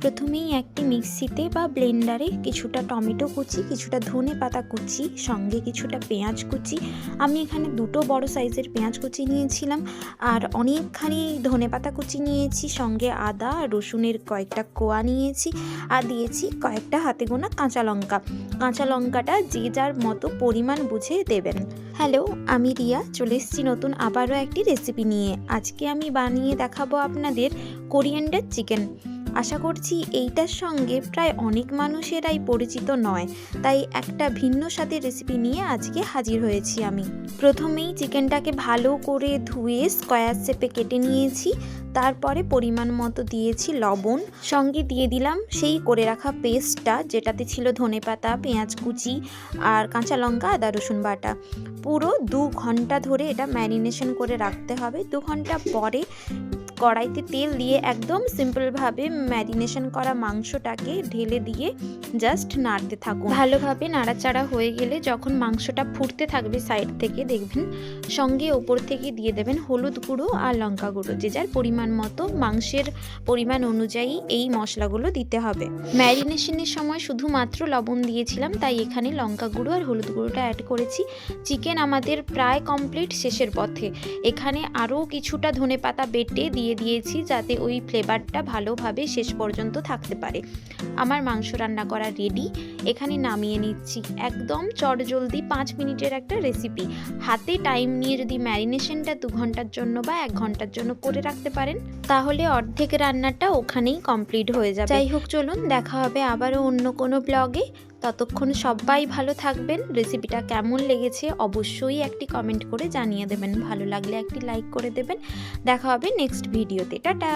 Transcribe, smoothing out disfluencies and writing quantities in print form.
প্রথমেই একটি মিক্সিতে বা ব্লেন্ডারে কিছুটা টমেটো কুচি, কিছুটা ধনে পাতা কুচি, সঙ্গে কিছুটা পেঁয়াজ কুচি, আমি এখানে দুটো বড় সাইজের পেঁয়াজ কুচি নিয়েছিলাম, আর অনেকখানি ধনে পাতা কুচি নিয়েছি, সঙ্গে আদা রসুনের কয়েকটা কোয়া নিয়েছি, আর দিয়েছি কয়েকটা হাতে গোনা কাঁচা লঙ্কা। কাঁচা লঙ্কাটা যে যার মতো পরিমাণ বুঝে দেবেন। হ্যালো, আমি রিয়া, চলে এসেছি নতুন আবারও একটি রেসিপি নিয়ে। আজকে আমি বানিয়ে দেখাবো আপনাদের কোরিয়ান্ডার চিকেন। আশা করছি এইটার সঙ্গে প্রায় অনেক মানুষেরাই পরিচিত নয়, তাই একটা ভিন্ন স্বাদের রেসিপি নিয়ে আজকে হাজির হয়েছি আমি। প্রথমেই চিকেনটাকে ভালো করে ধুয়ে স্কোয়ার শেপে কেটে নিয়েছি, তারপরে পরিমাণ মতো দিয়েছি লবণ, সঙ্গে দিয়ে দিলাম সেই করে রাখা পেস্টটা, যেটাতে ছিল ধনেপাতা, পেঁয়াজ কুচি আর কাঁচা লঙ্কা, আদা রসুন বাটা। পুরো 2 ঘন্টা ধরে এটা ম্যারিনেশন করে রাখতে হবে। 2 ঘন্টা পরে কড়াইতে তেল দিয়ে একদম সিম্পলভাবে ম্যারিনেশন করা মাংসটাকে ঢেলে দিয়ে জাস্ট নাড়তে থাকুন। ভালোভাবে নাড়াচাড়া হয়ে গেলে যখন মাংসটা ফুটতে থাকবে সাইড থেকে, দেখবেন সঙ্গে ওপর থেকে দিয়ে দেবেন হলুদ গুঁড়ো আর লঙ্কা গুঁড়ো। যে যার পরিমাণ মতো মাংসের পরিমাণ অনুযায়ী এই মশলাগুলো দিতে হবে। ম্যারিনেশনের সময় শুধুমাত্র লবণ দিয়েছিলাম, তাই এখানে লঙ্কা গুঁড়ো আর হলুদ গুঁড়োটা অ্যাড করেছি। চিকেন আমাদের প্রায় কমপ্লিট, শেষের পথে। এখানে আরও কিছুটা ধনেপাতা বেটে দিয়ে দিয়েছি, যাতে ওই ফ্লেভারটা ভালোভাবে শেষ পর্যন্ত থাকতে পারে। আমার মাংস রান্না করা রেডি, এখানে নামিয়ে নিচ্ছি। একদম চটজলদি 5 মিনিটের একটা রেসিপি। হাতে টাইম নিয়ে যদি ম্যারিনেশনটা 2 ঘন্টার জন্য বা 1 ঘন্টার জন্য করে রাখতে পারেন, তাহলে অর্ধেক রান্নাটা ওখানেই কমপ্লিট হয়ে যাবে। যাই হোক, চলুন দেখা হবে আবারও অন্য কোনো ব্লগে। ততক্ষণ সবাই ভালো থাকবেন। রেসিপিটা কেমন লেগেছে অবশ্যই একটি কমেন্ট করে জানিয়ে দেবেন। ভালো লাগলে একটি লাইক করে দেবেন। দেখা হবে নেক্সট ভিডিওতে। টাটা।